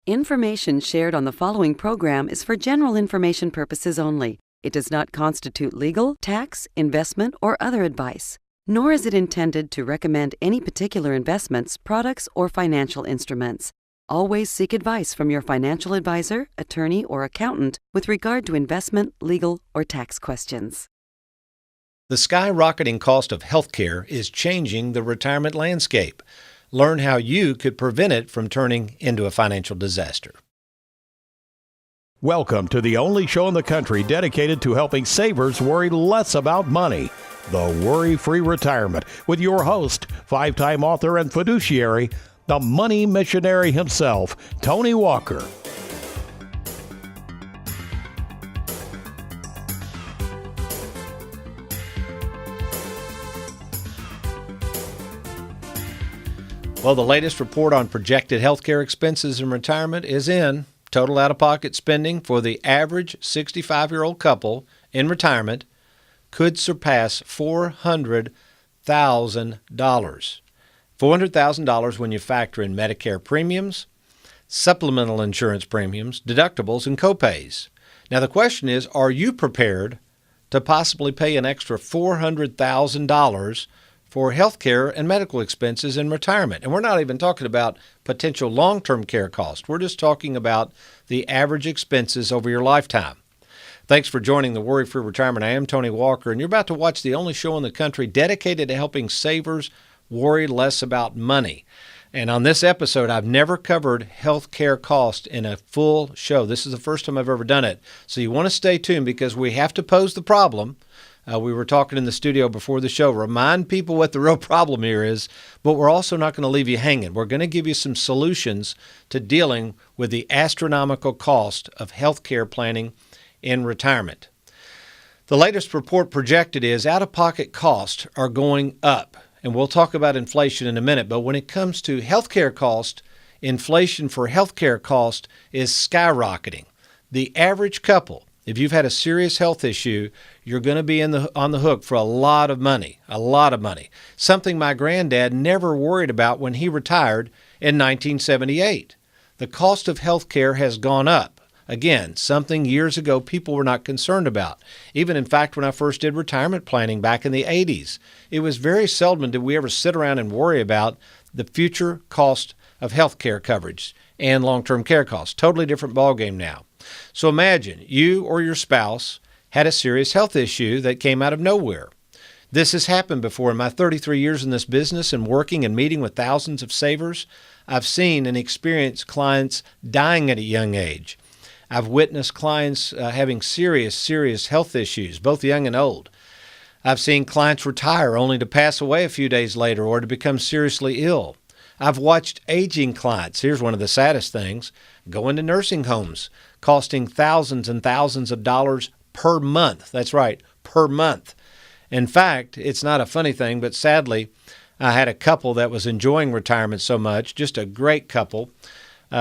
Information shared on the following program is for general information purposes only. It does not constitute legal, tax, investment, or other advice, nor is it intended to recommend any particular investments, products, or financial instruments. Always seek advice from your financial advisor, attorney, or accountant with regard to investment, legal, or tax questions. The skyrocketing cost of healthcare is changing the retirement landscape. Learn how you could prevent it from turning into a financial disaster. Welcome to the only show in the country dedicated to helping savers worry less about money. The WorryFree Retirement with your host, five-time author and fiduciary, the money missionary himself, Tony Walker. Well, the latest report on projected healthcare expenses in retirement is in. Total out-of-pocket spending for the average 65-year-old couple in retirement could surpass $400,000. $400,000 when you factor in Medicare premiums, supplemental insurance premiums, deductibles, and copays. Now, the question is, are you prepared to possibly pay an extra $400,000 for health care and medical expenses in retirement? And we're not even talking about potential long-term care costs. We're just talking about the average expenses over your lifetime. Thanks for joining the WorryFree Retirement. I am Tony Walker, and you're about to watch the only show in the country dedicated to helping savers worry less about money. And on this episode, I've never covered health care cost in a full show. This is the first time I've ever done it. So you want to stay tuned because we have to pose the problem. We were talking in the studio before the show. Remind people what the real problem here is, but we're also not going to leave you hanging. We're going to give you some solutions to dealing with the astronomical cost of health care planning in retirement. The latest report projected is out-of-pocket costs are going up. And we'll talk about inflation in a minute, but when it comes to healthcare cost, inflation for healthcare cost is skyrocketing. The average couple, if you've had a serious health issue, you're going to be on the hook for a lot of money, something my granddad never worried about when he retired in 1978. The cost of healthcare has gone up. Again, something years ago people were not concerned about. Even, in fact, when I first did retirement planning back in the 80s, it was very seldom did we ever sit around and worry about the future cost of health care coverage and long-term care costs. Totally different ballgame now. So imagine you or your spouse had a serious health issue that came out of nowhere. This has happened before. In my 33 years in this business and working and meeting with thousands of savers, I've seen and experienced clients dying at a young age. I've witnessed clients having serious health issues, both young and old. I've seen clients retire only to pass away a few days later or to become seriously ill. I've watched aging clients, here's one of the saddest things, go into nursing homes, costing thousands and thousands of dollars per month. That's right, per month. In fact, it's not a funny thing, but sadly, I had a couple that was enjoying retirement so much, just a great couple.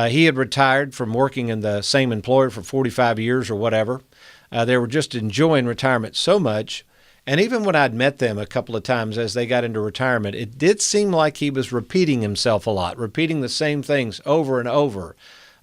He had retired from working in the same employer for 45 years or whatever. They were just enjoying retirement so much. And even when I'd met them a couple of times as they got into retirement, it did seem like he was repeating himself a lot, repeating the same things over and over.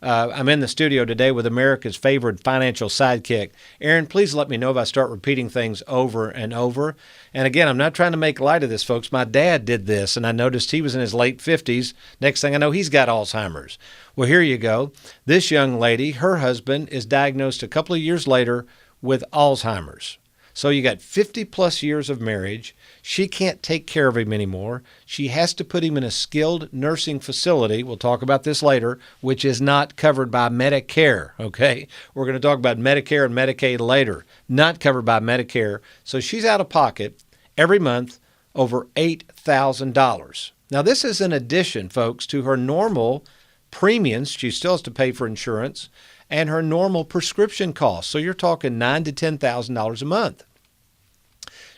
I'm in the studio today with America's favorite financial sidekick. Aaron, please let me know if I start repeating things over and over. And again, I'm not trying to make light of this, folks. My dad did this, and I noticed he was in his late 50s. Next thing I know, he's got Alzheimer's. Well, here you go. This young lady, her husband, is diagnosed a couple of years later with Alzheimer's. So you got 50 plus years of marriage. She can't take care of him anymore. She has to put him in a skilled nursing facility. We'll talk about this later, which is not covered by Medicare, okay? We're going to talk about Medicare and Medicaid later. Not covered by Medicare. So she's out of pocket every month over $8,000. Now, this is in addition, folks, to her normal premiums. She still has to pay for insurance and her normal prescription costs. So you're talking $9,000 to $10,000 a month.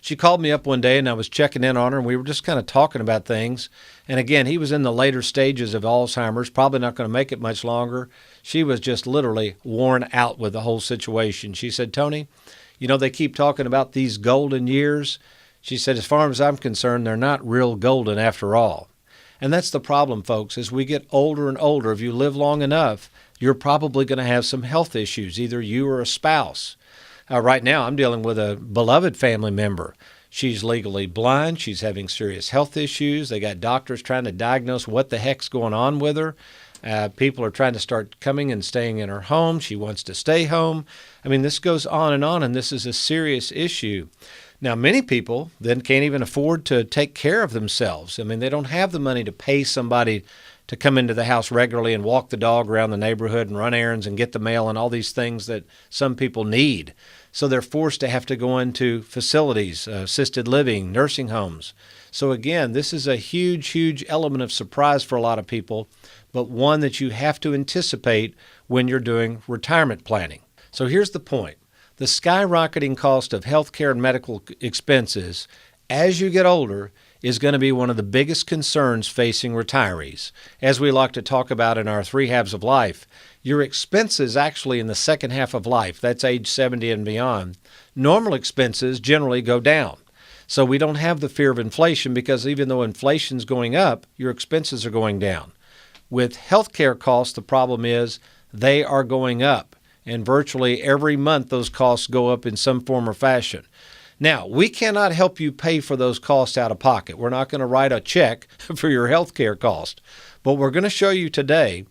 She called me up one day and I was checking in on her and we were just kind of talking about things. And again, he was in the later stages of Alzheimer's, probably not going to make it much longer. She was just literally worn out with the whole situation. She said, Tony, you know, they keep talking about these golden years. She said, as far as I'm concerned, they're not real golden after all. And that's the problem, folks. As we get older and older, if you live long enough, you're probably going to have some health issues, either you or a spouse. Right now, I'm dealing with a beloved family member. She's legally blind. She's having serious health issues. They got doctors trying to diagnose what the heck's going on with her. People are trying to start coming and staying in her home. She wants to stay home. I mean, this goes on, and this is a serious issue. Now, many people then can't even afford to take care of themselves. I mean, they don't have the money to pay somebody to come into the house regularly and walk the dog around the neighborhood and run errands and get the mail and all these things that some people need. So they're forced to have to go into facilities, assisted living, nursing homes. So again, this is a huge, huge element of surprise for a lot of people, but one that you have to anticipate when you're doing retirement planning. So here's the point. The skyrocketing cost of healthcare and medical expenses as you get older is going to be one of the biggest concerns facing retirees. As we like to talk about in our 3 halves of life, your expenses actually in the second half of life, that's age 70 and beyond, normal expenses generally go down. So we don't have the fear of inflation because even though inflation's going up, your expenses are going down. With healthcare costs, the problem is they are going up. And virtually every month those costs go up in some form or fashion. Now, we cannot help you pay for those costs out of pocket. We're not going to write a check for your health care cost. But we're going to show you today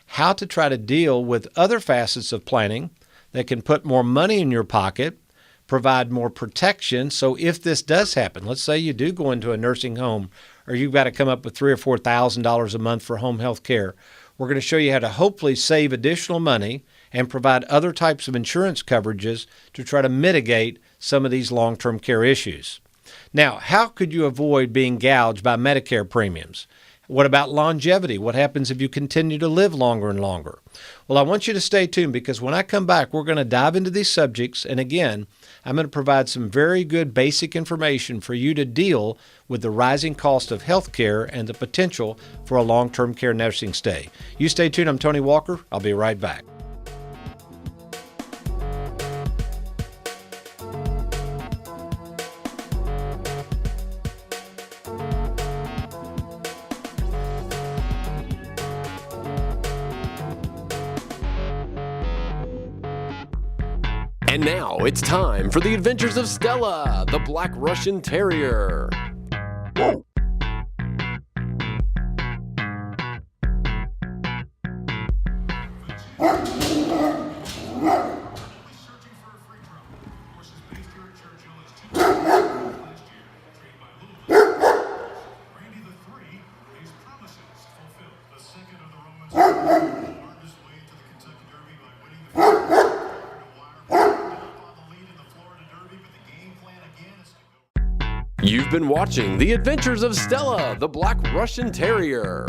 how to try to deal with other facets of planning that can put more money in your pocket, provide more protection. So if this does happen, let's say you do go into a nursing home or you've got to come up with $3,000 or $4,000 a month for home health care, we're going to show you how to hopefully save additional money and provide other types of insurance coverages to try to mitigate some of these long-term care issues. Now, how could you avoid being gouged by Medicare premiums? What about longevity? What happens if you continue to live longer and longer? Well, I want you to stay tuned because when I come back, we're going to dive into these subjects. And again, I'm going to provide some very good basic information for you to deal with the rising cost of health care and the potential for a long-term care nursing stay. You stay tuned. I'm Tony Walker. I'll be right back. And now it's time for the adventures of Stella, the Black Russian Terrier. You've been watching The Adventures of Stella, the Black Russian Terrier.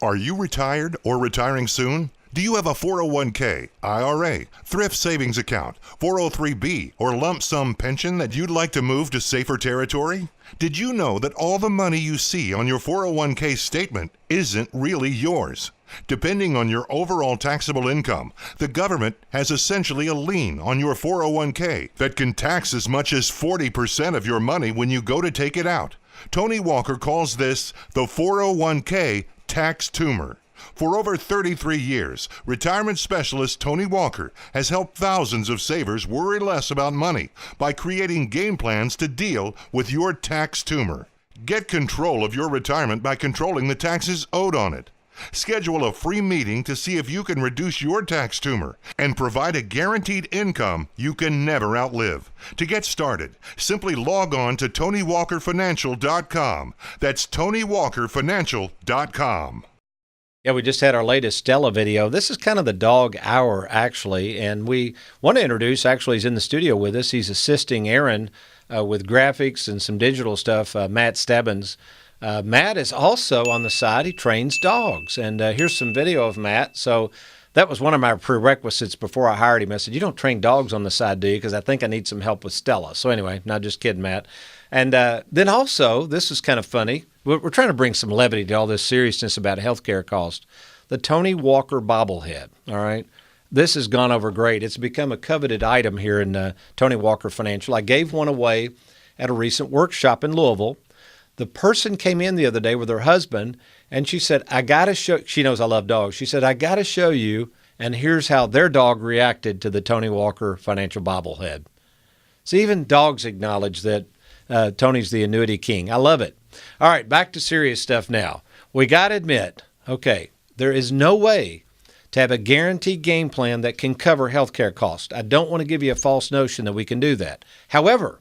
Are you retired or retiring soon? Do you have a 401k, IRA, thrift savings account, 403b, or lump sum pension that you'd like to move to safer territory? Did you know that all the money you see on your 401k statement isn't really yours? Depending on your overall taxable income, the government has essentially a lien on your 401k that can tax as much as 40% of your money when you go to take it out. Tony Walker calls this the 401k tax tumor. For over 33 years, retirement specialist Tony Walker has helped thousands of savers worry less about money by creating game plans to deal with your tax tumor. Get control of your retirement by controlling the taxes owed on it. Schedule a free meeting to see if you can reduce your tax tumor and provide a guaranteed income you can never outlive. To get started, simply log on to TonyWalkerFinancial.com. That's TonyWalkerFinancial.com. Yeah, we just had our latest Stella video. This is kind of the dog hour, actually, and we want to introduce, actually, he's in the studio with us. He's assisting Aaron with graphics and some digital stuff, Matt Stebbins. Matt is also on the side. He trains dogs, and here's some video of Matt. So that was one of my prerequisites before I hired him. I said, you don't train dogs on the side, do you? Because I think I need some help with Stella. So anyway, not just kidding, Matt. And then also, this is kind of funny. We're trying to bring some levity to all this seriousness about healthcare cost. The Tony Walker bobblehead, all right? This has gone over great. It's become a coveted item here in Tony Walker Financial. I gave one away at a recent workshop in Louisville. The person came in the other day with her husband, and she said, I got to show, she knows I love dogs. She said, I got to show you, and here's how their dog reacted to the Tony Walker Financial Bobblehead. So even dogs acknowledge that Tony's the annuity king. I love it. All right, back to serious stuff now. We got to admit, okay, there is no way to have a guaranteed game plan that can cover healthcare costs. I don't want to give you a false notion that we can do that. However,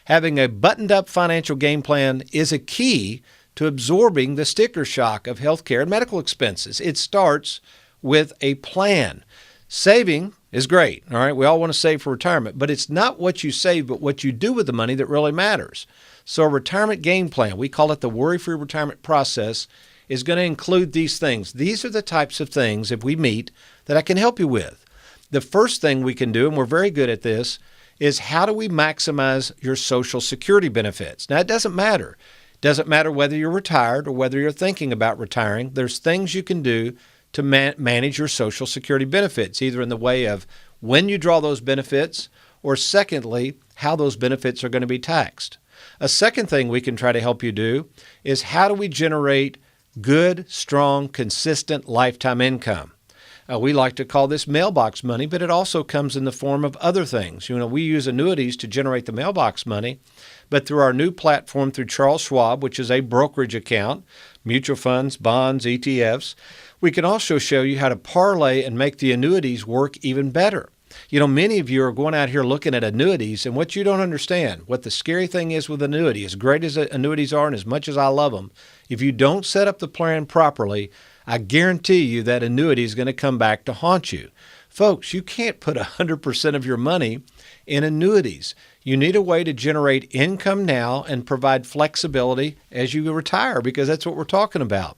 having a buttoned-up financial game plan is a key to absorbing the sticker shock of healthcare and medical expenses. It starts with a plan. Saving is great, all right? We all want to save for retirement, but it's not what you save, but what you do with the money that really matters. So a retirement game plan, we call it the Worry-Free Retirement process, is going to include these things. These are the types of things, if we meet, that I can help you with. The first thing we can do, and we're very good at this, is how do we maximize your Social Security benefits? Now, it doesn't matter. It doesn't matter whether you're retired or whether you're thinking about retiring. There's things you can do to manage your Social Security benefits, either in the way of when you draw those benefits, or secondly, how those benefits are going to be taxed. A second thing we can try to help you do is how do we generate good, strong, consistent lifetime income? We like to call this mailbox money, but it also comes in the form of other things. We use annuities to generate the mailbox money, but through our new platform through Charles Schwab, which is a brokerage account, mutual funds, bonds, ETFs, we can also show you how to parlay and make the annuities work even better. Many of you are going out here looking at annuities, and what you don't understand, what the scary thing is with annuity, as great as annuities are and as much as I love them, if you don't set up the plan properly, I guarantee you that annuity is going to come back to haunt you. Folks, you can't put 100% of your money in annuities. You need a way to generate income now and provide flexibility as you retire, because that's what we're talking about.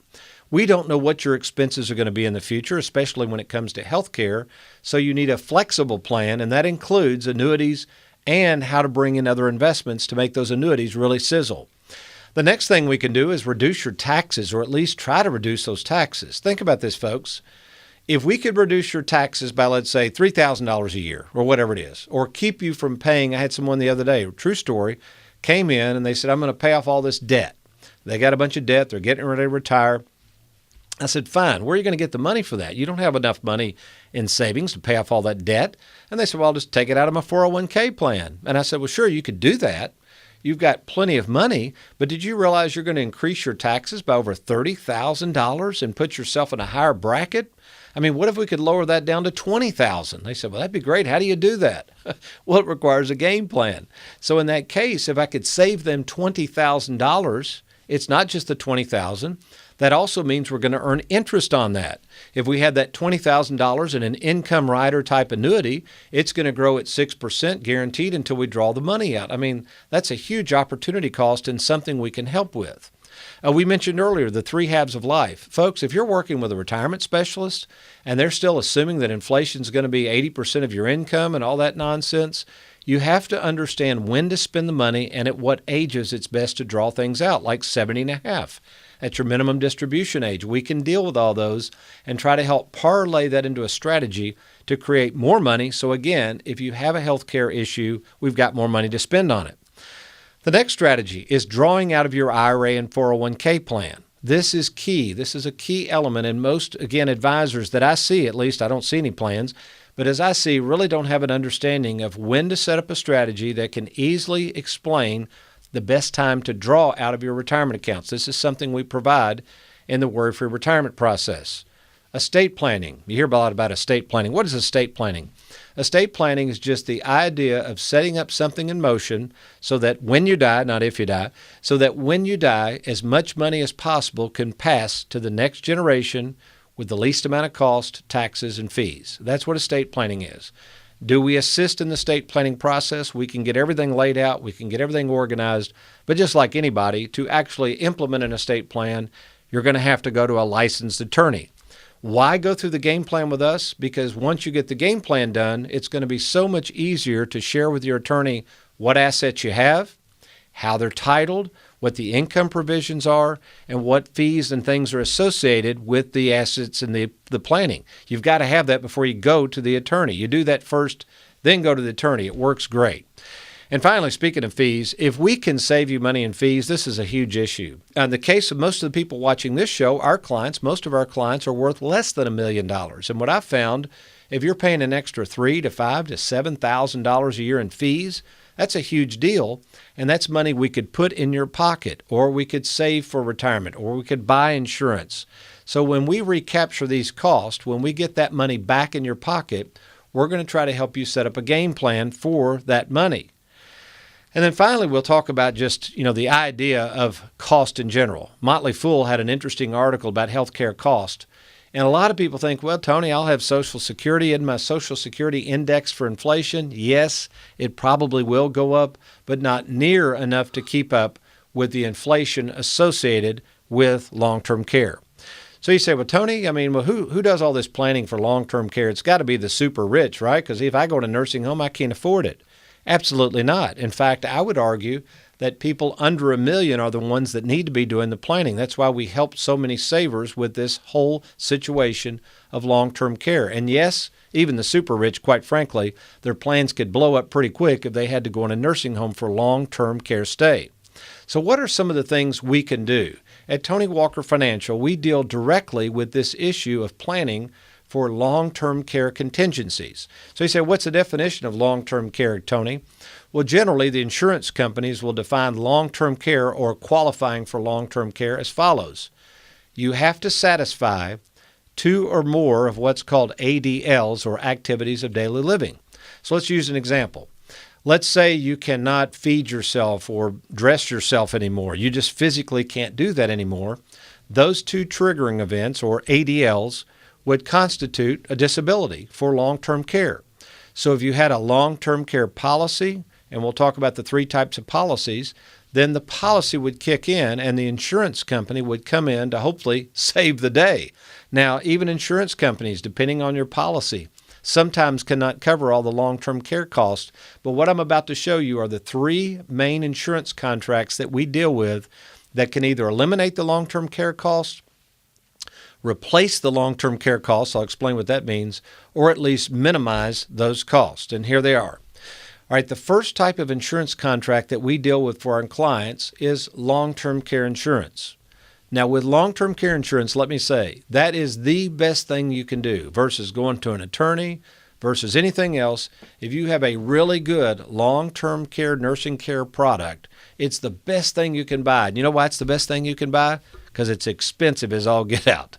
We don't know what your expenses are going to be in the future, especially when it comes to health care. So you need a flexible plan, and that includes annuities and how to bring in other investments to make those annuities really sizzle. The next thing we can do is reduce your taxes, or at least try to reduce those taxes. Think about this, folks. If we could reduce your taxes by, let's say, $3,000 a year or whatever it is, or keep you from paying, I had someone the other day, true story, came in and they said, I'm going to pay off all this debt. They got a bunch of debt. They're getting ready to retire. I said, fine, where are you going to get the money for that? You don't have enough money in savings to pay off all that debt. And they said, well, I'll just take it out of my 401k plan. And I said, well, sure, you could do that. You've got plenty of money, but did you realize you're going to increase your taxes by over $30,000 and put yourself in a higher bracket? I mean, what if we could lower that down to $20,000? They said, well, that'd be great. How do you do that? Well, it requires a game plan. So in that case, if I could save them $20,000, it's not just the $20,000. That also means we're going to earn interest on that. If we had that $20,000 in an income rider type annuity, it's going to grow at 6% guaranteed until we draw the money out. I mean, that's a huge opportunity cost and something we can help with. We mentioned earlier the 3 halves of life. Folks, if you're working with a retirement specialist and they're still assuming that inflation is going to be 80% of your income and all that nonsense, you have to understand when to spend the money and at what ages it's best to draw things out, like 70 and a half. At your minimum distribution age. We can deal with all those and try to help parlay that into a strategy to create more money. So again, if you have a healthcare issue, we've got more money to spend on it. The next strategy is drawing out of your IRA and 401k plan. This is key. This is a key element, and most, again, advisors that I see, at least I don't see any plans, but as I see, really don't have an understanding of when to set up a strategy that can easily explain the best time to draw out of your retirement accounts. This is something we provide in the Worry-Free Retirement process. Estate planning. You hear a lot about estate planning. What is estate planning? Estate planning is just the idea of setting up something in motion so that when you die, not if you die, so that when you die, as much money as possible can pass to the next generation with the least amount of cost, taxes, and fees. That's what estate planning is. Do we assist in the estate planning process? We can get everything laid out. We can get everything organized. But just like anybody, to actually implement an estate plan, you're going to have to go to a licensed attorney. Why go through the game plan with us? Because once you get the game plan done, it's going to be so much easier to share with your attorney what assets you have, how they're titled, what the income provisions are, and what fees and things are associated with the assets and the planning. You've got to have that before you go to the attorney. You do that first, then go to the attorney. It works great. And finally, speaking of fees, if we can save you money in fees, this is a huge issue. In the case of most of the people watching this show, most of our clients are worth less than $1 million. And what I've found, if you're paying an extra $3,000 to $5,000 to $7,000 a year in fees, that's a huge deal. And that's money we could put in your pocket, or we could save for retirement, or we could buy insurance. So when we recapture these costs, when we get that money back in your pocket, we're going to try to help you set up a game plan for that money. And then finally, we'll talk about just, the idea of cost in general. Motley Fool had an interesting article about healthcare cost. And a lot of people think, well, Tony, I'll have Social Security in my Social Security index for inflation. Yes, it probably will go up, but not near enough to keep up with the inflation associated with long-term care. So you say, well, Tony, who does all this planning for long-term care? It's got to be the super rich, right? Because if I go to a nursing home, I can't afford it. Absolutely not. In fact, I would argue that people under $1 million are the ones that need to be doing the planning. That's why we help so many savers with this whole situation of long-term care. And yes, even the super rich, quite frankly, their plans could blow up pretty quick if they had to go in a nursing home for long-term care stay. So what are some of the things we can do? At Tony Walker Financial, we deal directly with this issue of planning for long-term care contingencies. So you say, what's the definition of long-term care, Tony? Well, generally, the insurance companies will define long-term care or qualifying for long-term care as follows. You have to satisfy 2 or more of what's called ADLs, or activities of daily living. So let's use an example. Let's say you cannot feed yourself or dress yourself anymore. You just physically can't do that anymore. Those 2 triggering events, or ADLs, would constitute a disability for long-term care. So if you had a long-term care policy, and we'll talk about the 3 types of policies, then the policy would kick in and the insurance company would come in to hopefully save the day. Now, even insurance companies, depending on your policy, sometimes cannot cover all the long-term care costs. But what I'm about to show you are the 3 main insurance contracts that we deal with that can either eliminate the long-term care costs, replace the long-term care costs, I'll explain what that means, or at least minimize those costs. And here they are. All right, the first type of insurance contract that we deal with for our clients is long-term care insurance. Now, with long-term care insurance, let me say, that is the best thing you can do versus going to an attorney, versus anything else. If you have a really good long-term care nursing care product, it's the best thing you can buy. And you know why it's the best thing you can buy? Because it's expensive as all get out.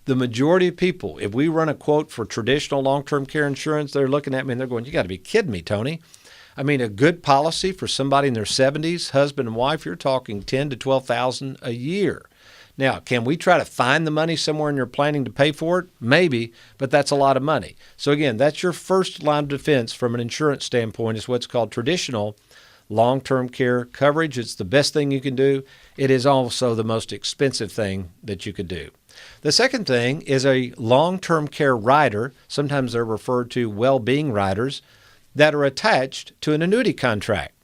The majority of people, if we run a quote for traditional long-term care insurance, they're looking at me and they're going, you got to be kidding me, Tony. A good policy for somebody in their 70s, husband and wife, you're talking $10,000 to $12,000 a year. Now, can we try to find the money somewhere and you're planning to pay for it? Maybe, but that's a lot of money. So again, that's your first line of defense from an insurance standpoint, is what's called traditional long-term care coverage. It's the best thing you can do. It is also the most expensive thing that you could do. The second thing is a long-term care rider. Sometimes they're referred to well-being riders that are attached to an annuity contract.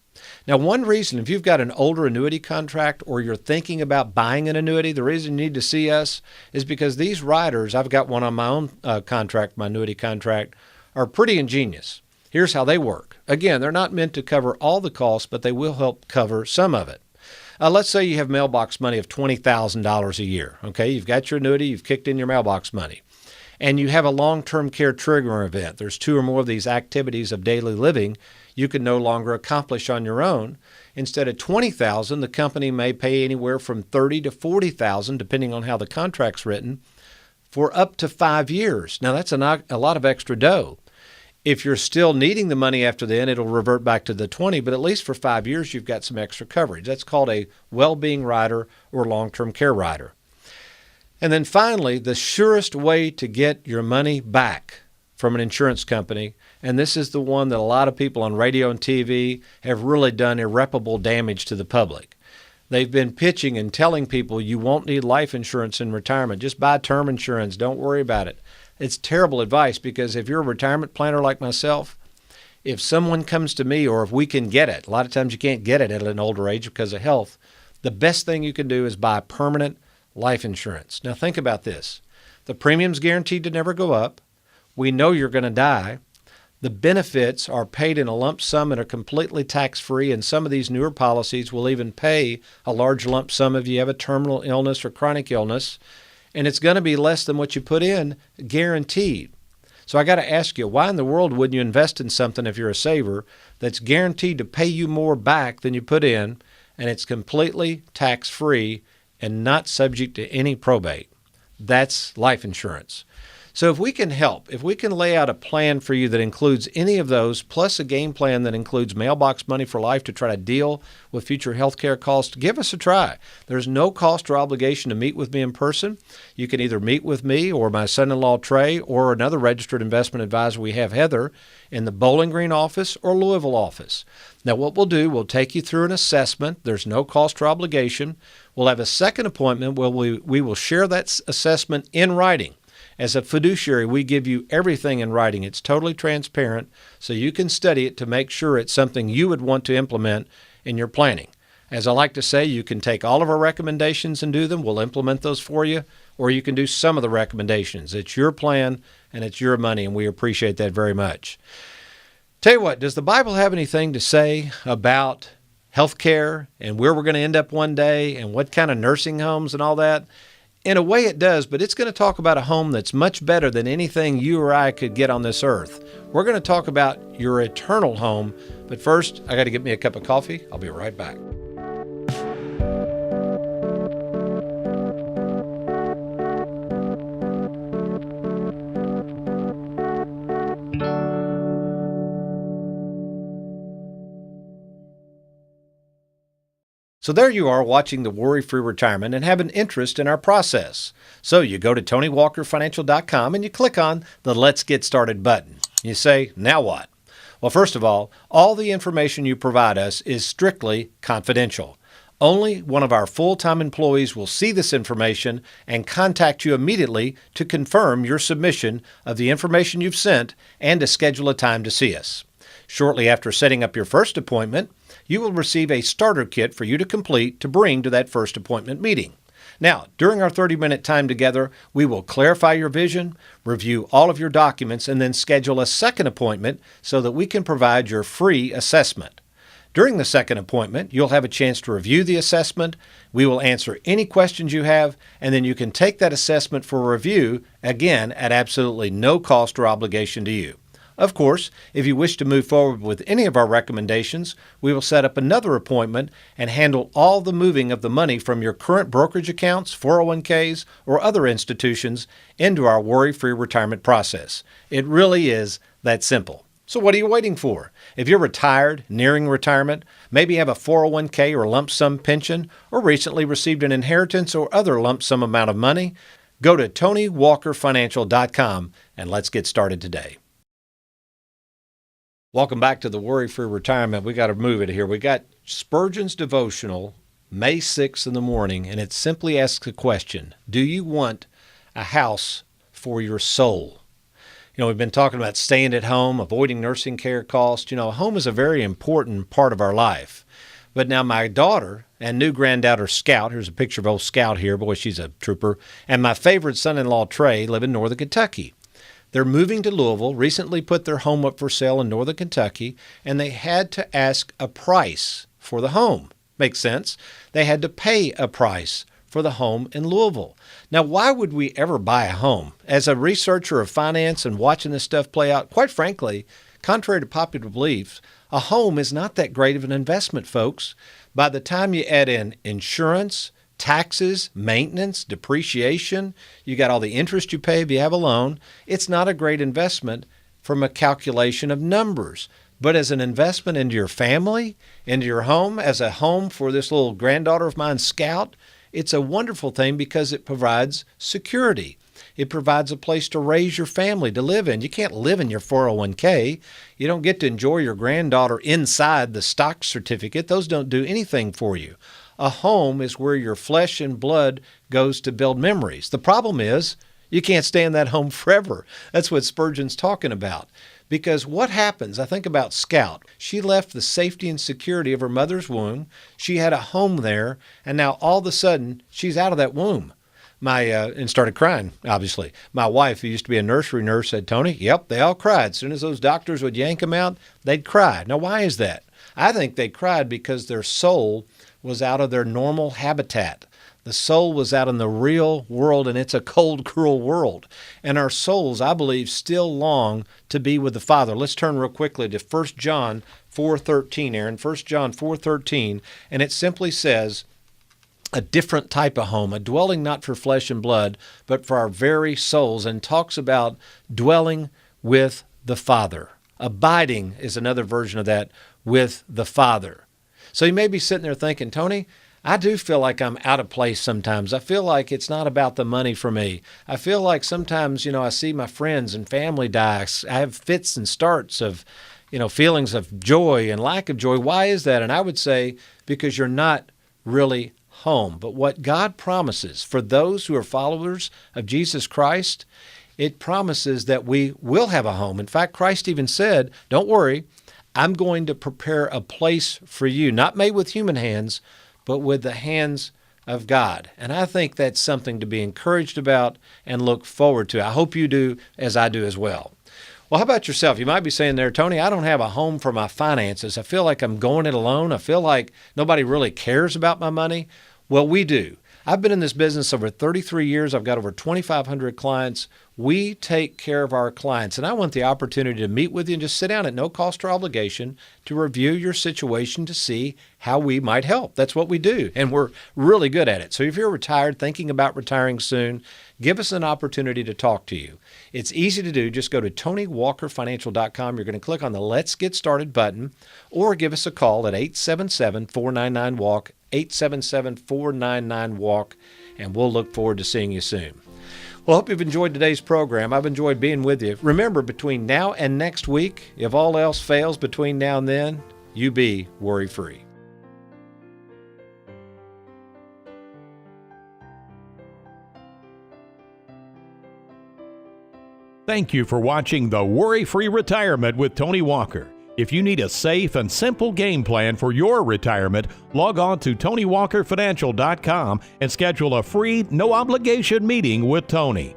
Now, one reason, if you've got an older annuity contract or you're thinking about buying an annuity, the reason you need to see us is because these riders, I've got one on my own contract, my annuity contract, are pretty ingenious. Here's how they work. Again, they're not meant to cover all the costs, but they will help cover some of it. Let's say you have mailbox money of $20,000 a year. Okay, you've got your annuity, you've kicked in your mailbox money, and you have a long-term care trigger event. There's 2 or more of these activities of daily living you can no longer accomplish on your own. Instead of $20,000, the company may pay anywhere from $30,000 to $40,000, depending on how the contract's written, for up to 5 years. Now, that's a lot of extra dough. If you're still needing the money after then, it'll revert back to the 20, but at least for 5 years, you've got some extra coverage. That's called a well-being rider or long-term care rider. And then finally, the surest way to get your money back from an insurance company, and this is the one that a lot of people on radio and TV have really done irreparable damage to the public. They've been pitching and telling people you won't need life insurance in retirement. Just buy term insurance. Don't worry about it. It's terrible advice, because if you're a retirement planner like myself, if someone comes to me, or if we can get it, a lot of times you can't get it at an older age because of health, the best thing you can do is buy permanent life insurance. Now think about this. The premium's guaranteed to never go up. We know you're going to die. The benefits are paid in a lump sum and are completely tax-free, and some of these newer policies will even pay a large lump sum if you have a terminal illness or chronic illness, and it's going to be less than what you put in, guaranteed. So I got to ask you, why in the world wouldn't you invest in something if you're a saver that's guaranteed to pay you more back than you put in, and it's completely tax-free and not subject to any probate? That's life insurance. So if we can help, if we can lay out a plan for you that includes any of those, plus a game plan that includes mailbox money for life to try to deal with future health care costs, give us a try. There's no cost or obligation to meet with me in person. You can either meet with me or my son-in-law, Trey, or another registered investment advisor we have, Heather, in the Bowling Green office or Louisville office. Now, what we'll do, we'll take you through an assessment. There's no cost or obligation. We'll have a second appointment where we will share that assessment in writing. As a fiduciary, we give you everything in writing. It's totally transparent, so you can study it to make sure it's something you would want to implement in your planning. As I like to say, you can take all of our recommendations and do them. We'll implement those for you, or you can do some of the recommendations. It's your plan, and it's your money, and we appreciate that very much. Tell you what, does the Bible have anything to say about health care and where we're going to end up one day and what kind of nursing homes and all that? In a way it does, but it's going to talk about a home that's much better than anything you or I could get on this earth. We're going to talk about your eternal home, but first, I got to get me a cup of coffee. I'll be right back. So there you are watching the WorryFree Retirement and have an interest in our process. So you go to TonyWalkerFinancial.com and you click on the Let's Get Started button. You say, now what? Well, first of all the information you provide us is strictly confidential. Only one of our full-time employees will see this information and contact you immediately to confirm your submission of the information you've sent and to schedule a time to see us. Shortly after setting up your first appointment, you will receive a starter kit for you to complete to bring to that first appointment meeting. Now, during our 30-minute time together, we will clarify your vision, review all of your documents, and then schedule a second appointment so that we can provide your free assessment. During the second appointment, you'll have a chance to review the assessment. We will answer any questions you have, and then you can take that assessment for review, again, at absolutely no cost or obligation to you. Of course, if you wish to move forward with any of our recommendations, we will set up another appointment and handle all the moving of the money from your current brokerage accounts, 401ks, or other institutions into our worry-free retirement process. It really is that simple. So what are you waiting for? If you're retired, nearing retirement, maybe have a 401k or lump sum pension, or recently received an inheritance or other lump sum amount of money, go to TonyWalkerFinancial.com and let's get started today. Welcome back to the WorryFree Retirement. We got to move it here. We got Spurgeon's devotional, May 6th in the morning, and it simply asks a question. Do you want a house for your soul? We've been talking about staying at home, avoiding nursing care costs. A home is a very important part of our life. But now my daughter and new granddaughter, Scout, here's a picture of old Scout here. Boy, she's a trooper. And my favorite son-in-law, Trey, live in northern Kentucky. They're moving to Louisville, recently put their home up for sale in northern Kentucky, and they had to ask a price for the home. Makes sense. They had to pay a price for the home in Louisville. Now, why would we ever buy a home? As a researcher of finance and watching this stuff play out, quite frankly, contrary to popular beliefs, a home is not that great of an investment, folks. By the time you add in insurance, taxes, maintenance, depreciation, you got all the interest you pay if you have a loan, it's not a great investment from a calculation of numbers. But as an investment into your family, into your home, as a home for this little granddaughter of mine, Scout, it's a wonderful thing because it provides security. It provides a place to raise your family, to live in. You can't live in your 401k. You don't get to enjoy your granddaughter inside the stock certificate. Those don't do anything for you. A home is where your flesh and blood goes to build memories. The problem is you can't stay in that home forever. That's what Spurgeon's talking about. Because what happens, I think about Scout. She left the safety and security of her mother's womb. She had a home there, and now all of a sudden, she's out of that womb. And started crying, obviously. My wife, who used to be a nursery nurse, said, Tony, yep, they all cried. As soon as those doctors would yank them out, they'd cry. Now, why is that? I think they cried because their soul was out of their normal habitat. The soul was out in the real world, and it's a cold, cruel world. And our souls, I believe, still long to be with the Father. Let's turn real quickly to 1 John 4:13, Aaron. 1 John 4:13, and it simply says, a different type of home, a dwelling not for flesh and blood, but for our very souls, and talks about dwelling with the Father. Abiding is another version of that, with the Father. So you may be sitting there thinking, Tony, I do feel like I'm out of place sometimes. I feel like it's not about the money for me. I feel like sometimes, I see my friends and family die. I have fits and starts of, feelings of joy and lack of joy. Why is that? And I would say because you're not really home. But what God promises for those who are followers of Jesus Christ, it promises that we will have a home. In fact, Christ even said, don't worry, I'm going to prepare a place for you, not made with human hands, but with the hands of God. And I think that's something to be encouraged about and look forward to. I hope you do as I do as well. Well, how about yourself? You might be saying there, Tony, I don't have a home for my finances. I feel like I'm going it alone. I feel like nobody really cares about my money. Well, we do. I've been in this business over 33 years. I've got over 2,500 clients. We take care of our clients, and I want the opportunity to meet with you and just sit down at no cost or obligation to review your situation to see how we might help. That's what we do, and we're really good at it. So if you're retired, thinking about retiring soon, give us an opportunity to talk to you. It's easy to do. Just go to TonyWalkerFinancial.com. You're going to click on the Let's Get Started button, or give us a call at 877-499-WALK, 877-499-WALK, and we'll look forward to seeing you soon. Well, I hope you've enjoyed today's program. I've enjoyed being with you. Remember, between now and next week, if all else fails between now and then, you be worry-free. Thank you for watching the Worry-Free Retirement with Tony Walker. If you need a safe and simple game plan for your retirement, log on to TonyWalkerFinancial.com and schedule a free, no-obligation meeting with Tony.